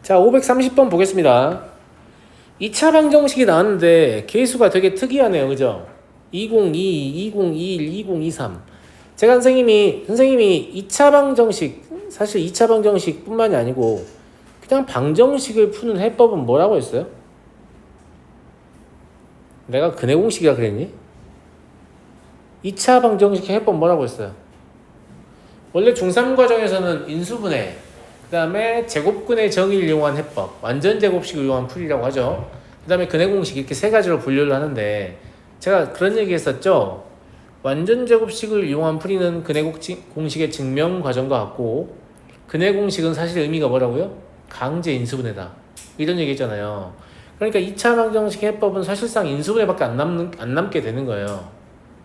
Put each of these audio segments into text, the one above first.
자, 530번 보겠습니다. 2차 방정식이 나왔는데 개수가 되게 특이하네요. 그죠? 2022, 2021, 2023. 제가 선생님이 2차 방정식, 사실 2차 방정식 뿐만이 아니고 그냥 방정식을 푸는 해법은 뭐라고 했어요? 내가 근해공식이라 그랬니? 2차 방정식 해법 뭐라고 했어요? 원래 중3 과정에서는 인수분해, 그 다음에 제곱근의 정의를 이용한 해법, 완전제곱식을 이용한 풀이라고 하죠. 그 다음에 근해공식, 이렇게 세 가지로 분류를 하는데 제가 그런 얘기 했었죠. 완전제곱식을 이용한 풀이는 근해공식의 증명 과정과 같고, 근해공식은 사실 의미가 뭐라고요? 강제 인수분해다, 이런 얘기 했잖아요. 그러니까 2차 방정식 해법은 사실상 인수분해밖에 안 남게 되는 거예요.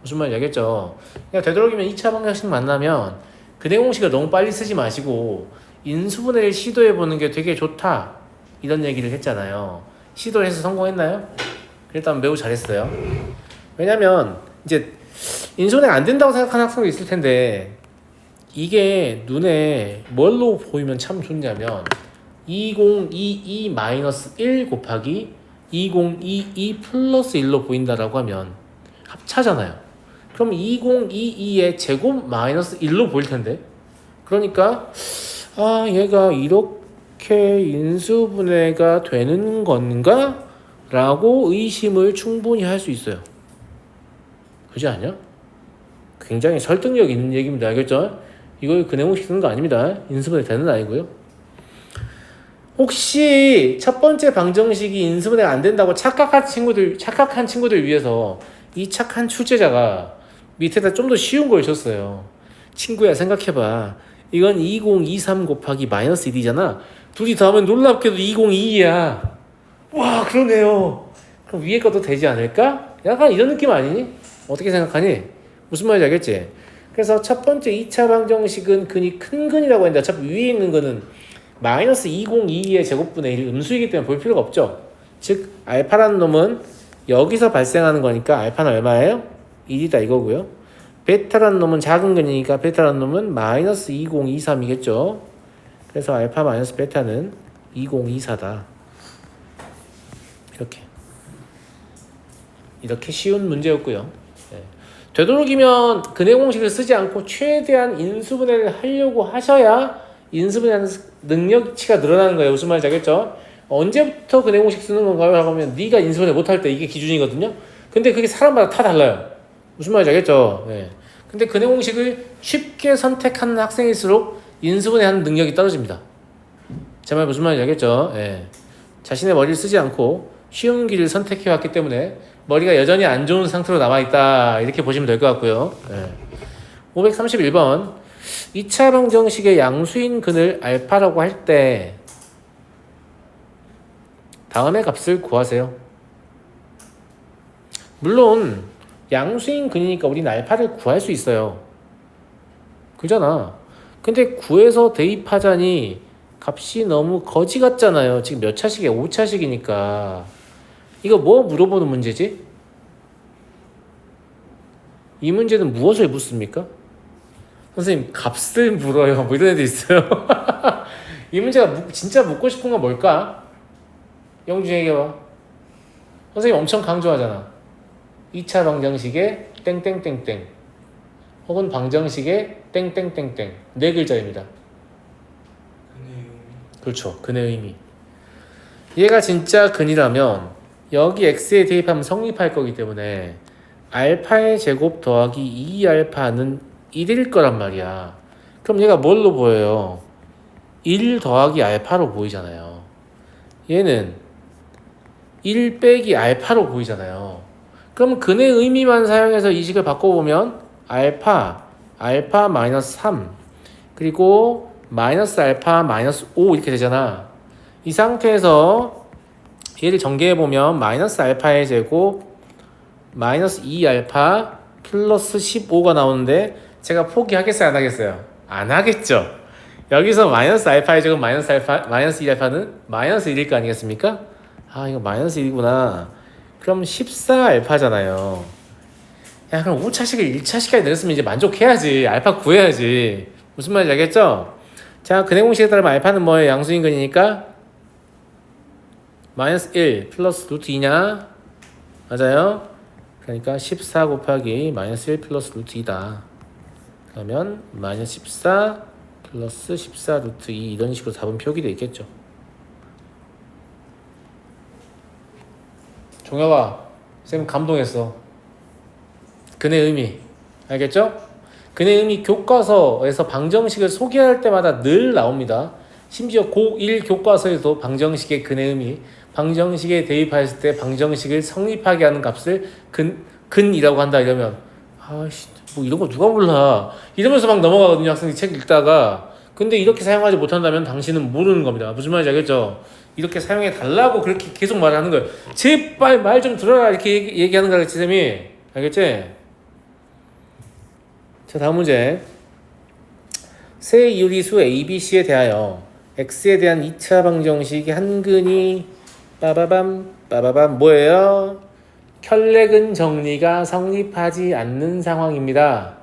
무슨 말인지 알겠죠? 그러니까 되도록이면 2차 방정식 만나면 근해공식을 너무 빨리 쓰지 마시고 인수분해를 시도해보는 게 되게 좋다, 이런 얘기를 했잖아요. 시도해서 성공했나요? 일단 매우 잘했어요. 왜냐면 이제 인수분해 안 된다고 생각하는 학생도 있을 텐데, 이게 눈에 뭘로 보이면 참 좋냐면 2022-1 곱하기 2022 플러스 1로 보인다라고 하면 합차잖아요. 그럼 2022의 제곱 마이너스 1로 보일 텐데, 그러니까 얘가 이렇게 인수분해가 되는 건가? 라고 의심을 충분히 할 수 있어요. 그지 않냐? 굉장히 설득력 있는 얘기입니다. 알겠죠? 이거 근해공식 쓰는 거 아닙니다. 인수분해 되는 거 아니고요. 혹시 첫 번째 방정식이 인수분해가 안 된다고 착각한 친구들 위해서 이 착한 출제자가 밑에다 좀 더 쉬운 걸 줬어요. 친구야, 생각해봐. 이건 2023 곱하기 마이너스 1이잖아. 둘이 더하면 놀랍게도 2022야. 와, 그러네요. 그럼 위에 것도 되지 않을까? 약간 이런 느낌 아니니? 어떻게 생각하니? 무슨 말인지 알겠지? 그래서 첫 번째 2차 방정식은 근이 큰 근이라고 했는데 어차피 위에 있는 거는 마이너스 2022의 제곱분의 1 음수이기 때문에 볼 필요가 없죠. 즉 알파라는 놈은 여기서 발생하는 거니까 알파는 얼마예요? 1이다 이거고요. 베타라는 놈은 작은 근이니까 베타라는 놈은 마이너스 2023이겠죠. 그래서 알파 마이너스 베타는 2024다. 이렇게 쉬운 문제였고요. 네. 되도록이면 근해공식을 쓰지 않고 최대한 인수분해를 하려고 하셔야 인수분해하는 능력치가 늘어나는 거예요. 무슨 말인지 알겠죠? 언제부터 근해공식 쓰는 건가요? 라고 하면 네가 인수분해 못할 때, 이게 기준이거든요. 근데 그게 사람마다 다 달라요. 무슨 말인지 알겠죠? 네. 근데 근해공식을 쉽게 선택하는 학생일수록 인수분해하는 능력이 떨어집니다. 제 말 무슨 말인지 알겠죠? 네. 자신의 머리를 쓰지 않고 쉬운 길을 선택해왔기 때문에 머리가 여전히 안 좋은 상태로 남아있다, 이렇게 보시면 될 것 같고요. 네. 531번 2차 방정식의 양수인 근을 알파라고 할 때 다음의 값을 구하세요. 물론 양수인 근이니까 우리는 알파를 구할 수 있어요. 그잖아. 근데 구해서 대입하자니 값이 너무 거지 같잖아요. 지금 몇 차식이야? 5차식이니까. 이거 뭐 물어보는 문제지? 이 문제는 무엇을 묻습니까? 선생님, 값을 물어요. 뭐 이런 애도 있어요. 이 문제가 진짜 묻고 싶은 건 뭘까? 영준이 얘기해봐. 선생님 엄청 강조하잖아. 2차 방정식의 땡땡땡땡 혹은 방정식의 땡땡땡땡, 네 글자입니다. 근의 의미. 그렇죠. 근의 의미. 얘가 진짜 근이라면 여기 x에 대입하면 성립할 거기 때문에 알파의 제곱 더하기 2알파는 1일 거란 말이야. 그럼 얘가 뭘로 보여요? 1 더하기 알파로 보이잖아요. 얘는 1 빼기 알파로 보이잖아요. 그럼 근의 의미만 사용해서 이 식을 바꿔보면 알파 마이너스 3 그리고 마이너스 알파 마이너스 5 이렇게 되잖아. 이 상태에서 얘를 전개해보면 마이너스 알파의 제곱 마이너스 2알파 플러스 15가 나오는데 제가 포기하겠어요? 안 하겠어요? 안 하겠죠. 여기서 마이너스 알파의 제곱 마이너스 2알파는 마이너스 1일 거 아니겠습니까? 이거 마이너스 1이구나. 그럼 14알파잖아요. 야, 그럼 5차식을 1차식까지 내렸으면 이제 만족해야지. 알파 구해야지. 무슨 말인지 알겠죠? 자, 근해공식에 따르면 알파는 뭐예요? 양수인근이니까 마이너스 1 플러스 루트 2냐? 맞아요? 그러니까 14 곱하기 마이너스 1 플러스 루트 2다. 그러면 마이너스 14 플러스 14 루트 2 이런 식으로 답은 표기되어 있겠죠. 종혁아, 쌤 감동했어. 근의 의미 알겠죠? 근의 의미 교과서에서 방정식을 소개할 때마다 늘 나옵니다. 심지어 고1 교과서에도 방정식의 근의 의미, 방정식에 대입했을 때 방정식을 성립하게 하는 값을 근이라고 한다 이러면 아씨 뭐 이런 거 누가 몰라 이러면서 막 넘어가거든요. 학생들이 책 읽다가. 근데 이렇게 사용하지 못한다면 당신은 모르는 겁니다. 무슨 말인지 알겠죠? 이렇게 사용해 달라고 그렇게 계속 말하는 거예요. 제발 말 좀 들어라 이렇게 얘기하는 거야 쌤이. 알겠지? 자, 다음 문제. 세 유리수 ABC에 대하여 x에 대한 2차 방정식이 한 근이 빠바밤 뭐예요? 켤레근 정리가 성립하지 않는 상황입니다.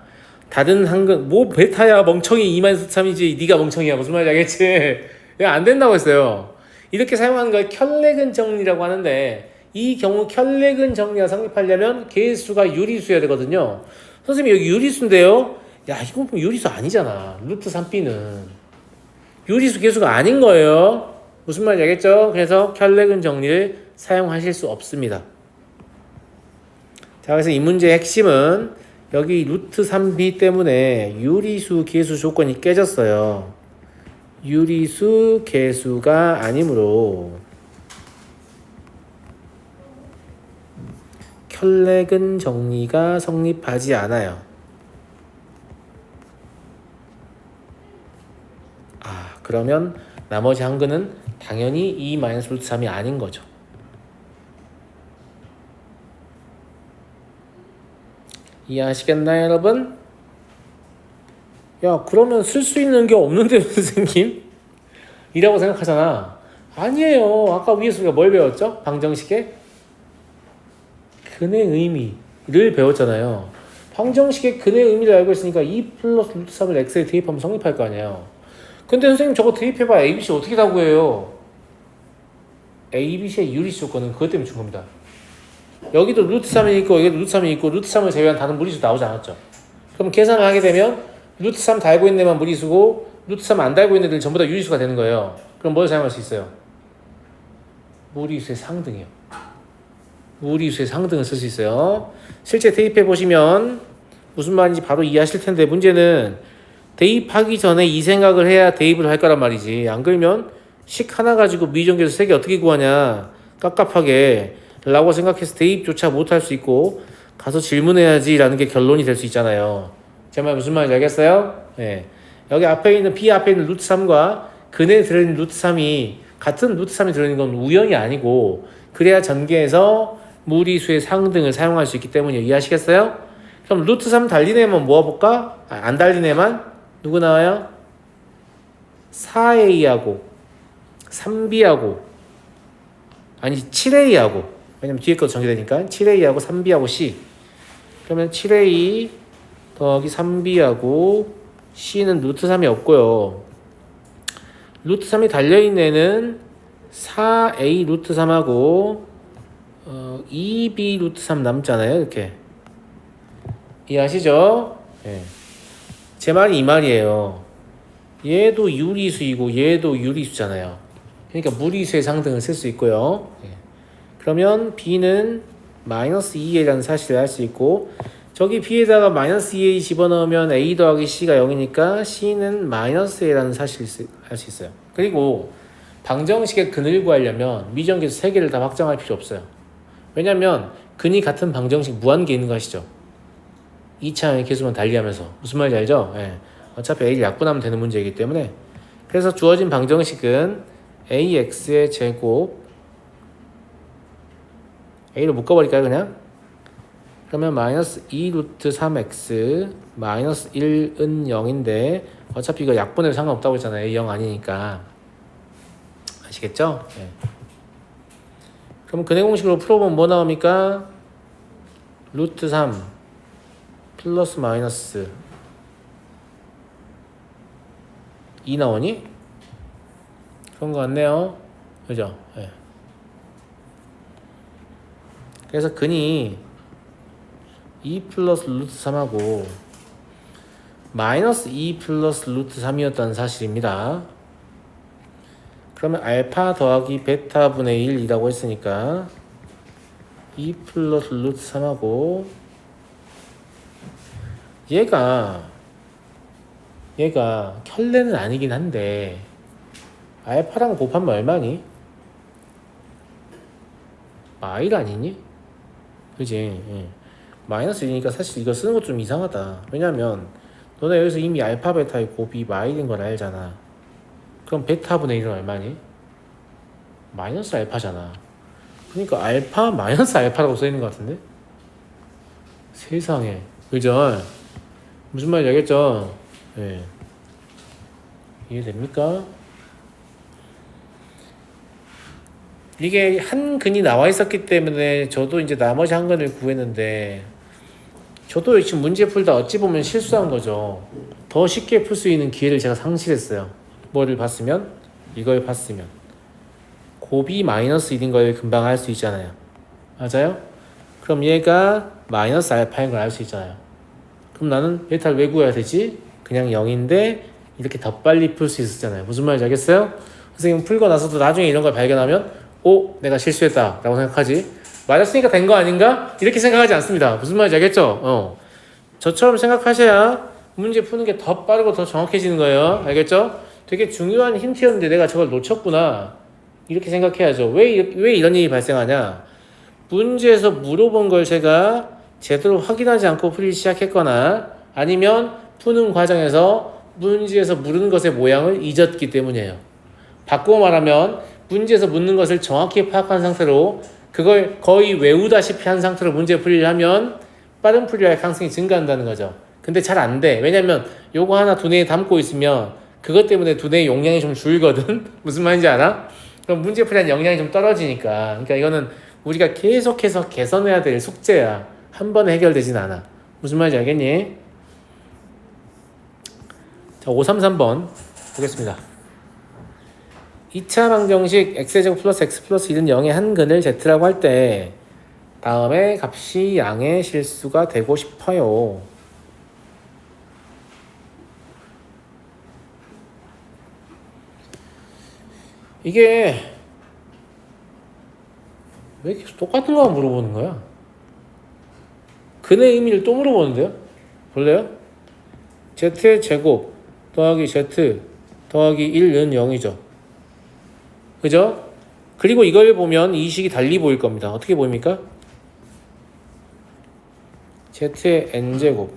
다른 한 근 뭐 베타야 멍청이 2-3이지 네가 멍청이야 무슨 말인지 알겠지? 이거 안 된다고 했어요. 이렇게 사용하는 걸 켤레근 정리라고 하는데 이 경우 켤레근 정리가 성립하려면 개수가 유리수여야 되거든요. 선생님 여기 유리수인데요? 야 이건 뭐 유리수 아니잖아. 루트 3b는 유리수 개수가 아닌 거예요. 무슨 말인지 알겠죠? 그래서 켤레근 정리를 사용하실 수 없습니다. 자, 그래서 이 문제의 핵심은 여기 루트 3b 때문에 유리수 개수 조건이 깨졌어요. 유리수 개수가 아니므로 켤레근 정리가 성립하지 않아요. 그러면 나머지 한 근은 당연히 2 마이너스 루트 3이 아닌 거죠. 이해하시겠나요, 여러분? 야, 그러면 쓸 수 있는 게 없는데, 선생님? 이라고 생각하잖아. 아니에요. 아까 위에서 우리가 뭘 배웠죠? 방정식의 근의 의미를 배웠잖아요. 방정식의 근의 의미를 알고 있으니까 2 플러스 루트 3을 x에 대입하면 성립할 거 아니에요. 근데 선생님 저거 대입해봐. ABC 어떻게 다 구해요? ABC의 유리수 조건은 그것 때문에 준 겁니다. 여기도 루트 3이 있고 여기도 루트 3이 있고 루트 3을 제외한 다른 무리수 나오지 않았죠. 그럼 계산을 하게 되면 루트 3 달고 있는 애만 무리수고 루트 3 안 달고 있는 애들은 전부 다 유리수가 되는 거예요. 그럼 뭘 사용할 수 있어요? 무리수의 상등이요. 무리수의 상등을 쓸 수 있어요. 실제 대입해 보시면 무슨 말인지 바로 이해하실 텐데 문제는 대입하기 전에 이 생각을 해야 대입을 할 거란 말이지. 안 그러면 식 하나 가지고 미정계수 3개 어떻게 구하냐 깝깝하게 라고 생각해서 대입조차 못할 수 있고 가서 질문해야지 라는 게 결론이 될 수 있잖아요. 제 말 무슨 말인지 알겠어요? 네. 여기 앞에 있는 B 앞에 있는 루트 3과 근에 들어있는 루트 3이 같은 루트 3이 들어있는 건 우연이 아니고 그래야 전개해서 무리수의 상등을 사용할 수 있기 때문에 이해하시겠어요? 그럼 루트 3 달린 애만 모아볼까? 안 달린 애만? 누구 나와요? 4A하고 3B하고 아니 7A하고 왜냐면 뒤에 것도 정리되니까 7A하고 3B하고 C 그러면 7A 더하기 3B하고 C는 루트 3이 없고요. 루트 3이 달려있는 애는 4A 루트 3하고 2B 루트 3 남잖아요. 이렇게 이해하시죠? 네. 제 말이 이 말이에요. 얘도 유리수이고 얘도 유리수잖아요. 그러니까 무리수의 상등을 쓸 수 있고요. 네. 그러면 B는 마이너스 2A라는 사실을 알 수 있고 저기 B에다가 마이너스 2A 집어넣으면 A 더하기 C가 0이니까 C는 마이너스 A라는 사실을 알 수 있어요. 그리고 방정식의 근을 구하려면 미정계수 3개를 다 확정할 필요 없어요. 왜냐면 근이 같은 방정식 무한계 있는 거 아시죠? 2차의 계수만 달리하면서 무슨 말인지 알죠? 네. 어차피 A를 약분하면 되는 문제이기 때문에 그래서 주어진 방정식은 AX의 제곱 A로 묶어버릴까요 그냥? 그러면 마이너스 2 루트 3x 마이너스 1은 0인데 어차피 이거 약분해도 상관없다고 했잖아요. A 0 아니니까 아시겠죠? 네. 그럼 근의 공식으로 풀어보면 뭐 나옵니까? 루트 3 플러스 마이너스 2 나오니? 그런 거 같네요. 그죠? 네. 그래서 근이 2 플러스 루트 3하고 마이너스 2 플러스 루트 3이었다는 사실입니다. 그러면 알파 더하기 베타 분의 1이라고 했으니까 2 플러스 루트 3하고 얘가 켤레는 아니긴 한데 알파랑 곱하면 얼마니? 마일 아니니? 그지? 예. 마이너스 1이니까 사실 이거 쓰는 거 좀 이상하다. 왜냐면 너네 여기서 이미 알파 베타의 곱이 마일인 걸 알잖아. 그럼 베타분의 1은 얼마니? 마이너스 알파잖아. 그러니까 알파 마이너스 알파라고 써있는 것 같은데? 세상에. 그죠? 무슨 말인지 알겠죠? 예. 이해됩니까? 이게 한 근이 나와 있었기 때문에 저도 이제 나머지 한 근을 구했는데 저도 지금 문제 풀다 어찌 보면 실수한 거죠. 더 쉽게 풀 수 있는 기회를 제가 상실했어요. 뭐를 봤으면? 이걸 봤으면 곱이 마이너스 1인 걸 금방 알 수 있잖아요. 맞아요? 그럼 얘가 마이너스 알파인 걸 알 수 있잖아요. 그럼 나는 베타를 왜 구해야 되지? 그냥 0인데 이렇게 더 빨리 풀 수 있었잖아요. 무슨 말인지 알겠어요? 선생님 풀고 나서도 나중에 이런 걸 발견하면 오, 내가 실수했다 라고 생각하지 맞았으니까 된 거 아닌가? 이렇게 생각하지 않습니다. 무슨 말인지 알겠죠? 저처럼 생각하셔야 문제 푸는 게 더 빠르고 더 정확해지는 거예요. 알겠죠? 되게 중요한 힌트였는데 내가 저걸 놓쳤구나 이렇게 생각해야죠. 왜 이런 일이 발생하냐? 문제에서 물어본 걸 제가 제대로 확인하지 않고 풀기 시작했거나 아니면 푸는 과정에서 문제에서 물은 것의 모양을 잊었기 때문이에요. 바꾸어 말하면 문제에서 묻는 것을 정확히 파악한 상태로 그걸 거의 외우다시피 한 상태로 문제 풀이를 하면 빠른 풀이할 가능성이 증가한다는 거죠. 근데 잘 안 돼. 왜냐면 요거 하나 두뇌에 담고 있으면 그것 때문에 두뇌의 용량이 좀 줄거든. 무슨 말인지 알아? 그럼 문제 풀이한 역량이 좀 떨어지니까. 그러니까 이거는 우리가 계속해서 개선해야 될 숙제야. 한 번에 해결되진 않아. 무슨 말인지 알겠니? 자, 533번 보겠습니다. 2차 방정식 x제곱 플러스 x 플러스 1은 0의 한 근을 z라고 할 때 다음에 값이 양의 실수가 되고 싶어요. 이게 왜 계속 똑같은 거만 물어보는 거야? 근의 의미를 또 물어보는데요? 볼래요? z의 제곱 더하기 z 더하기 1은 0이죠. 그죠? 그리고 이걸 보면 이 식이 달리 보일 겁니다. 어떻게 보입니까? z의 n제곱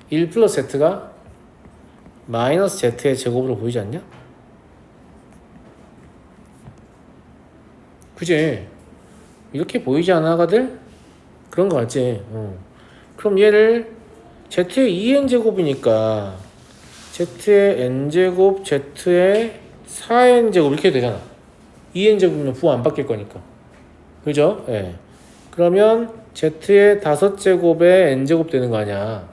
1 플러스 z가 마이너스 z의 제곱으로 보이지 않냐? 그지? 이렇게 보이지 않아, 가들? 그런 거 같지? 그럼 얘를 z의 2n제곱이니까 z의 n제곱, z의 4n제곱 이렇게 되잖아. 2n제곱이면 부호 안 바뀔 거니까. 그죠? 예. 네. 그러면 z의 5제곱에 n제곱 되는 거 아니야.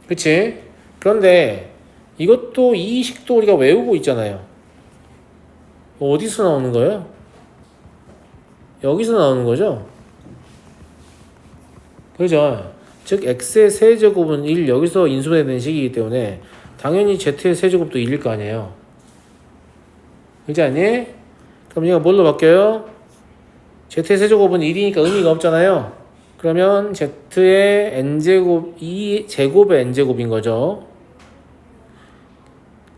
그치? 그런데 이것도 이 식도 우리가 외우고 있잖아요. 어디서 나오는 거예요? 여기서 나오는 거죠? 그죠? 즉 x의 세제곱은 1 여기서 인수되는 식이기 때문에 당연히 z의 세제곱도 1일 거 아니에요. 그렇지 않니? 그럼 얘가 뭘로 바뀌어요? z의 세제곱은 1이니까 의미가 없잖아요. 그러면 z의 n제곱 2제곱의 n제곱인 거죠.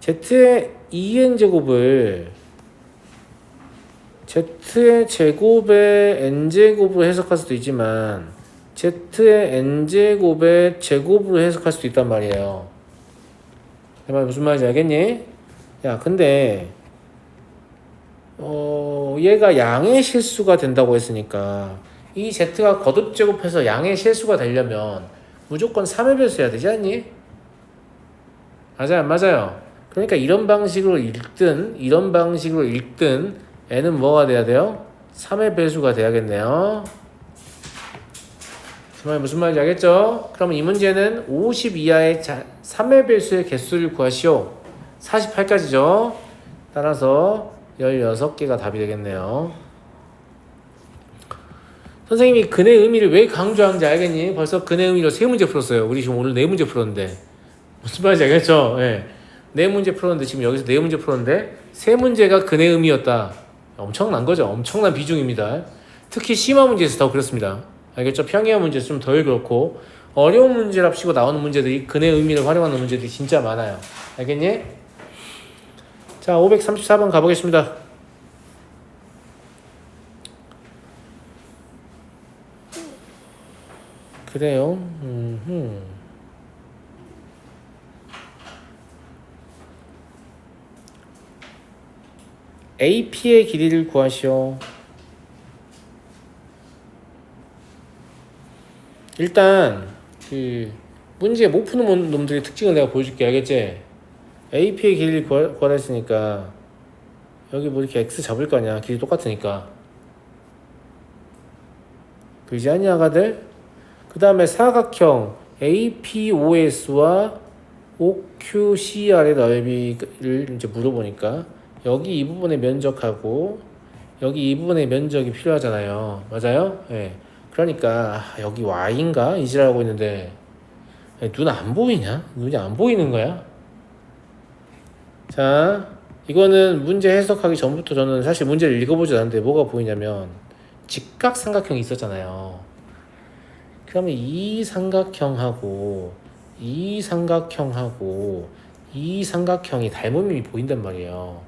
z의 2n제곱을 z의 제곱의 n제곱으로 해석할 수도 있지만 z의 n제곱의 제곱으로 해석할 수도 있단 말이에요. 내 말 무슨 말인지 알겠니? 야, 근데 얘가 양의 실수가 된다고 했으니까 이 z가 거듭 제곱해서 양의 실수가 되려면 무조건 3의 배수 해야 되지 않니? 맞아요, 안 맞아요? 그러니까 이런 방식으로 읽든 이런 방식으로 읽든 n은 뭐가 돼야 돼요? 3의 배수가 돼야겠네요. 정말 무슨 말인지 알겠죠? 그럼 이 문제는 50 이하의 3의 배수의 개수를 구하시오. 48까지죠. 따라서 16개가 답이 되겠네요. 선생님이 근의 의미를 왜 강조하는지 알겠니? 벌써 근의 의미로 세 문제 풀었어요. 우리 지금 오늘 네 문제 풀었는데 무슨 말인지 알겠죠? 예. 네 문제 풀었는데 지금 여기서 네 문제 풀었는데 세 문제가 근의 의미였다. 엄청난 거죠. 엄청난 비중입니다. 특히 심화 문제에서 더 그렇습니다. 알겠죠? 평이한 문제에서 좀 덜 그렇고 어려운 문제랍시고 나오는 문제들이 근의 의미를 활용하는 문제들이 진짜 많아요. 알겠니? 자, 534번 가보겠습니다. 그래요. AP의 길이를 구하시오. 일단 그 문제 못 푸는 놈들의 특징을 내가 보여줄게. 알겠지? AP의 길이를 구하라 했으니까 여기 뭐 이렇게 X 잡을 거 아니야. 길이 똑같으니까. 그러지 않냐, 아가들? 그 다음에 사각형 APOS와 OQCR의 넓이를 이제 물어보니까 여기 이 부분의 면적하고 여기 이 부분의 면적이 필요하잖아요. 맞아요? 예. 그러니까 여기 Y인가? 이지라고 있는데 눈 안 보이냐? 눈이 안 보이는 거야? 자, 이거는 문제 해석하기 전부터 저는 사실 문제를 읽어보지 않았는데 뭐가 보이냐면 직각삼각형이 있었잖아요. 그러면 이 삼각형하고 이 삼각형하고 이 삼각형이 닮음이 보인단 말이에요.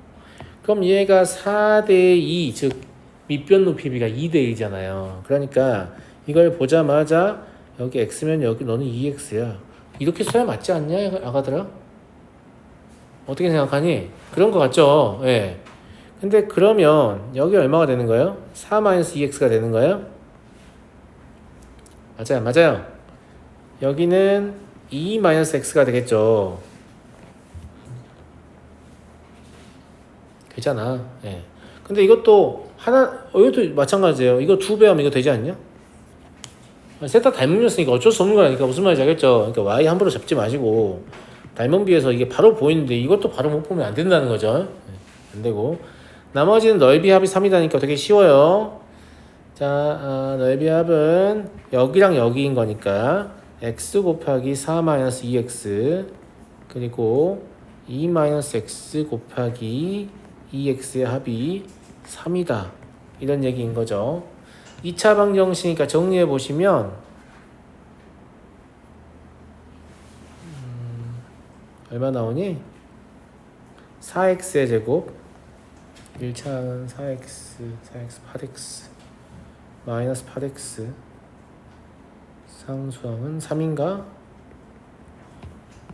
그럼 얘가 4대2, 즉 밑변 높이비가 2대1이잖아요. 그러니까 이걸 보자마자 여기 x면 여기 너는 2x야. 이렇게 써야 맞지 않냐, 아가들아? 어떻게 생각하니? 그런 거 같죠? 예. 근데 그러면 여기 얼마가 되는 거예요? 4-2x가 되는 거예요? 맞아요, 맞아요. 여기는 2-x가 되겠죠. 되잖아. 예. 근데 이것도 이것도 마찬가지예요. 이거 2배 하면 이거 되지 않냐? 셋 다 닮으면으니까 어쩔 수 없는 거라니까. 무슨 말인지 알겠죠? 그러니까 y 함부로 잡지 마시고 닮은 비해서 이게 바로 보이는데 이것도 바로 못 보면 안 된다는 거죠. 안 되고 나머지는 넓이 합이 3이다니까 되게 쉬워요. 자, 넓이 합은 여기랑 여기인 거니까 x 곱하기 4-2x 그리고 2-x 곱하기 2x의 합이 3이다. 이런 얘기인 거죠. 2차 방정식이니까 정리해 보시면 얼마 나오니? 4x의 제곱 1차는 4x 8x 마이너스 8x 상수함은 3인가?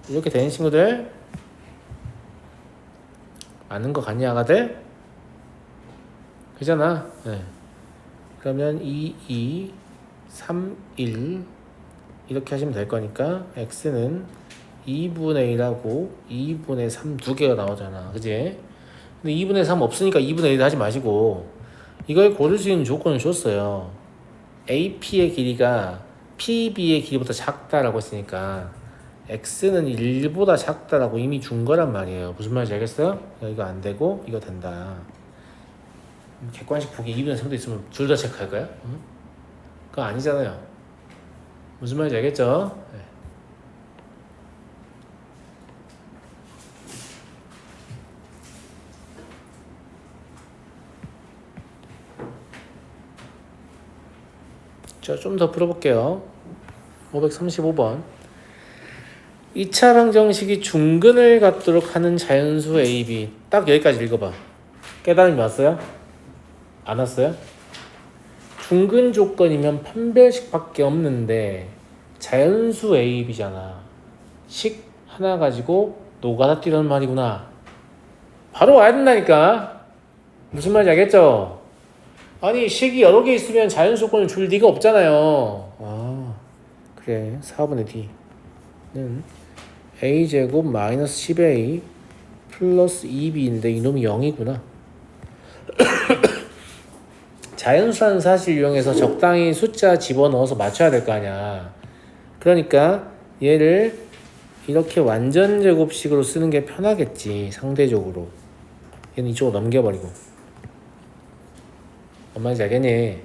이렇게 되는 친구들 맞는 거 같냐, 아가들? 그잖아. 네. 그러면 2, 3, 1 이렇게 하시면 될 거니까 x는 2분의 1하고 2분의 3 두 개가 나오잖아. 그지? 근데 2분의 3 없으니까 2분의 1 하지 마시고 이걸 고를 수 있는 조건을 줬어요. AP의 길이가 PB의 길이보다 작다라고 했으니까 x는 1보다 작다라고 이미 준 거란 말이에요. 무슨 말인지 알겠어요? 이거 안 되고 이거 된다. 객관식 보기 2분의 3도 있으면 둘 다 체크할 거야? 응? 그거 아니잖아요. 무슨 말인지 알겠죠? 네. 자, 좀 더 풀어볼게요. 535번. 2차 방정식이 중근을 갖도록 하는 자연수 AB. 딱 여기까지 읽어봐. 깨달음이 왔어요? 안 왔어요? 중근 조건이면 판별식밖에 없는데 자연수 AB잖아. 식 하나 가지고 노가다 뛰라는 말이구나. 바로 와야 된다니까. 무슨 말인지 알겠죠? 아니 식이 여러 개 있으면 자연수 조건을 줄 리가 없잖아요. 아 그래. 4분의 D는 A제곱 마이너스 10A 플러스 2B인데 이놈이 0이구나. 자연수라는 사실을 이용해서 적당히 숫자 집어넣어서 맞춰야 될 거 아니야. 그러니까 얘를 이렇게 완전 제곱식으로 쓰는 게 편하겠지. 상대적으로. 얘는 이쪽으로 넘겨버리고. 엄마 이제 알겠니?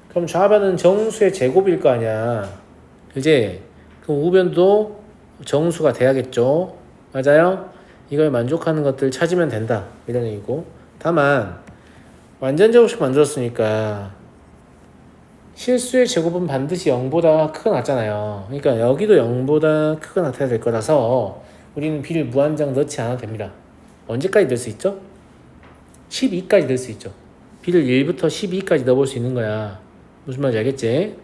그럼 좌변은 정수의 제곱일 거 아니야. 그지? 그럼 우변도 정수가 돼야겠죠. 맞아요? 이걸 만족하는 것들 찾으면 된다. 이런 얘기고. 다만 완전제곱식 만들었으니까 실수의 제곱은 반드시 0보다 크게 났잖아요. 그러니까 여기도 0보다 크게 나타나야 될 거라서 우리는 b를 무한정 넣지 않아도 됩니다. 언제까지 넣을 수 있죠? 12까지 넣을 수 있죠. b를 1부터 12까지 넣어볼 수 있는 거야. 무슨 말인지 알겠지?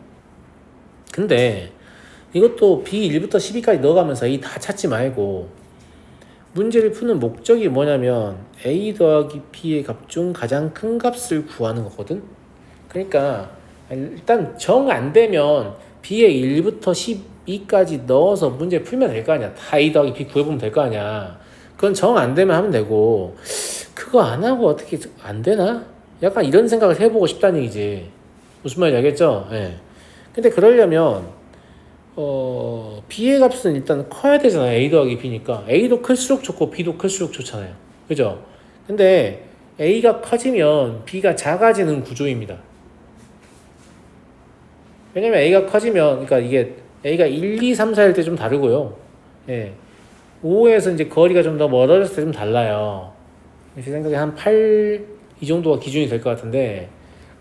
근데 이것도 b 1부터 12까지 넣어가면서 a 다 찾지 말고 문제를 푸는 목적이 뭐냐면 a 더하기 b의 값 중 가장 큰 값을 구하는 거거든. 그러니까 일단 정 안 되면 b의 1부터 12까지 넣어서 문제 풀면 될 거 아니야. 다 a 더하기 b 구해보면 될 거 아니야. 그건 정 안 되면 하면 되고 그거 안 하고 어떻게 안 되나? 약간 이런 생각을 해보고 싶다는 얘기지. 무슨 말인지 알겠죠? 예. 근데 그러려면 b의 값은 일단 커야 되잖아요. a 더하기 b니까 a도 클수록 좋고 b도 클수록 좋잖아요. 그죠? 근데 a가 커지면 b가 작아지는 구조입니다. 왜냐면 a가 커지면 그러니까 이게 a가 1, 2, 3, 4일 때 좀 다르고요. 예. 5에서 이제 거리가 좀 더 멀어졌을 때 좀 달라요. 제 생각에 한 8 이 정도가 기준이 될 것 같은데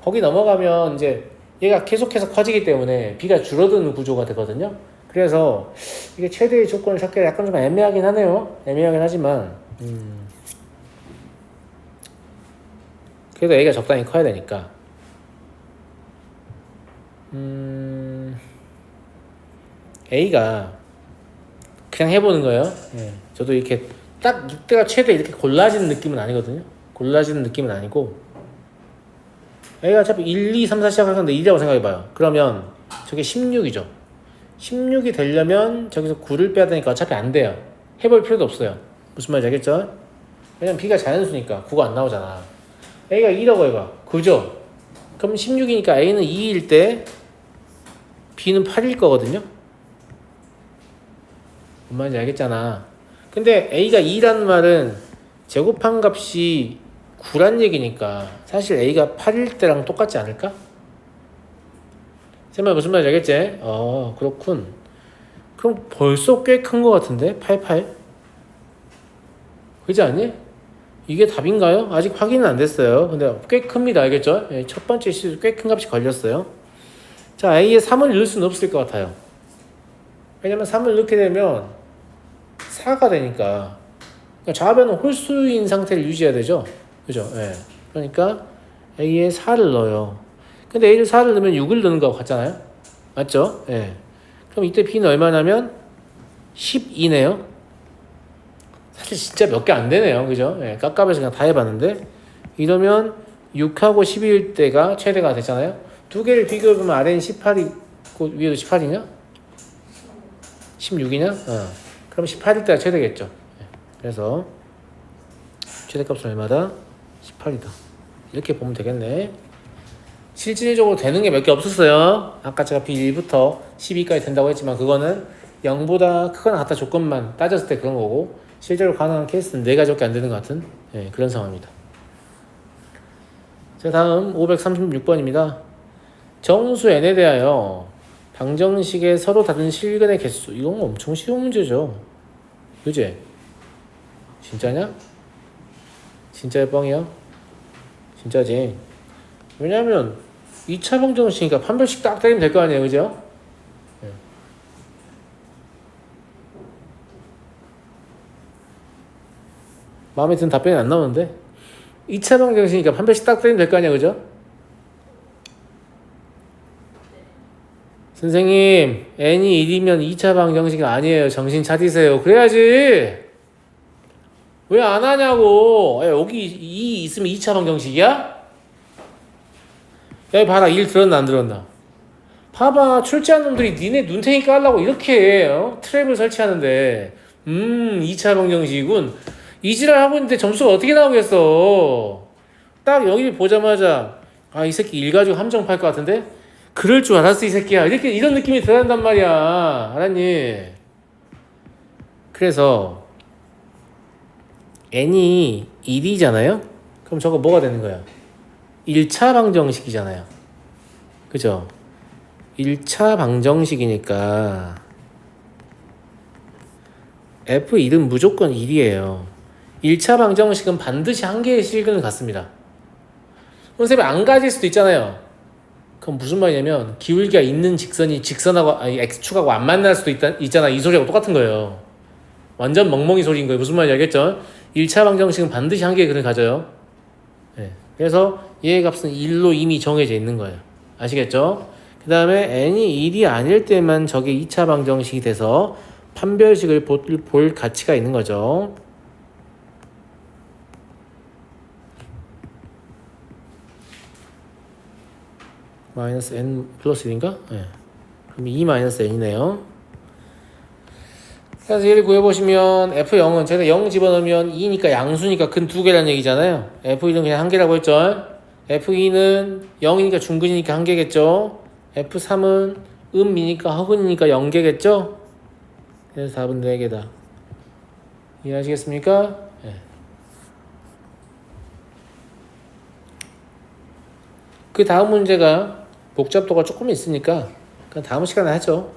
거기 넘어가면 이제 얘가 계속해서 커지기 때문에 b가 줄어드는 구조가 되거든요. 그래서 이게 최대의 조건을 찾기가 약간 좀 애매하긴 하네요. 애매하긴 하지만 그래도 a가 적당히 커야 되니까 a가 그냥 해보는 거예요. 예. 저도 이렇게 딱 이때가 최대 이렇게 골라지는 느낌은 아니거든요. 골라지는 느낌은 아니고 A가 어차피 1, 2, 3, 4 시작하는데 2라고 생각해봐요. 그러면 저게 16이죠. 16이 되려면 저기서 9를 빼야 되니까 어차피 안 돼요. 해볼 필요도 없어요. 무슨 말인지 알겠죠? 왜냐면 B가 자연수니까 9가 안 나오잖아. A가 2라고 해봐. 그죠? 그럼 16이니까 A는 2일 때 B는 8일 거거든요. 무슨 말인지 알겠잖아. 근데 A가 2라는 말은 제곱한 값이 9란 얘기니까 사실 A가 8일 때랑 똑같지 않을까? 쌤말 무슨 말인지 알겠지? 그렇군. 그럼 벌써 꽤 큰 것 같은데? 88? 그렇지 않니? 이게 답인가요? 아직 확인은 안 됐어요. 근데 꽤 큽니다. 알겠죠? 첫 번째 시도 꽤 큰 값이 걸렸어요. 자, A에 3을 넣을 수는 없을 것 같아요. 왜냐면 3을 넣게 되면 4가 되니까 좌변은 홀수인 상태를 유지해야 되죠. 그죠? 예. 그러니까 A에 4를 넣어요. 근데 A를 4를 넣으면 6을 넣는 거 같잖아요. 맞죠? 예. 그럼 이때 B는 얼마냐면 12네요. 사실 진짜 몇 개 안 되네요. 그죠? 예. 깝깝해서 그냥 다 해봤는데 이러면 6하고 12일 때가 최대가 됐잖아요. 두 개를 비교해보면 아래는 18이고 위에도 18이냐? 16이냐? 그럼 18일 때가 최대겠죠. 예. 그래서 최대값은 얼마다? 18이다. 이렇게 보면 되겠네. 실질적으로 되는 게 몇 개 없었어요. 아까 제가 B1부터 12까지 된다고 했지만 그거는 0보다 크거나 같다 조건만 따졌을 때 그런 거고 실제로 가능한 케이스는 4가지밖에 안 되는 것 같은 그런 상황입니다. 자, 다음 536번입니다. 정수 n에 대하여 방정식에 서로 다른 실근의 개수. 이건 엄청 쉬운 문제죠. 그지? 진짜냐? 진짜의 뻥이야? 진짜지. 왜냐면 2차 방정식이니까 판별식 딱 때리면 될 거 아니에요. 그죠? 네. 마음에 드는 답변이 안 나오는데 2차 방정식이니까 판별식 딱 때리면 될 거 아니에요. 그죠? 선생님 n이 1이면 2차 방정식이 아니에요. 정신 차리세요. 그래야지. 왜 안 하냐고. 여기 2 있으면 2차 방정식이야? 야, 봐라. 1 들었나 안 들었나? 봐봐. 출제한 놈들이 니네 눈탱이 깔라고 이렇게 트랩을 설치하는데 2차 방정식이군. 이지랄 하고 있는데 점수가 어떻게 나오겠어. 딱 여기를 보자마자 이 새끼 일 가지고 함정 팔 것 같은데? 그럴 줄 알았어 이 새끼야. 이렇게 이런 느낌이 들어간단 말이야. 알았니? 그래서 n이 1이잖아요? 그럼 저거 뭐가 되는 거야? 1차 방정식이잖아요. 그죠? 1차 방정식이니까 F1은 무조건 1이에요. 1차 방정식은 반드시 한 개의 실근을 갖습니다. 선생님이 안 가질 수도 있잖아요. 그럼 무슨 말이냐면 기울기가 있는 직선이 직선하고 아니 x축하고 안 만날 수도 있잖아. 이 소리하고 똑같은 거예요. 완전 멍멍이 소리인 거예요. 무슨 말인지 알겠죠? 1차 방정식은 반드시 한 개의 근을 가져요. 네. 그래서 얘의 값은 1로 이미 정해져 있는 거예요. 아시겠죠? 그 다음에 n이 1이 아닐 때만 저게 2차 방정식이 돼서 판별식을 볼 가치가 있는 거죠. 마이너스 n 플러스 1인가? 네. 그럼 2 마이너스 n이네요. 그래서 얘를 구해보시면 F0은 제가 0 집어넣으면 2니까 양수니까 근 2개라는 얘기잖아요. F1은 그냥 1개라고 했죠. F2는 0이니까 중근이니까 1개겠죠. F3은 음이니까 허근이니까 0개겠죠. 그래서 답은 4개다. 이해하시겠습니까? 네. 그 다음 문제가 복잡도가 조금 있으니까 그냥 다음 시간에 하죠.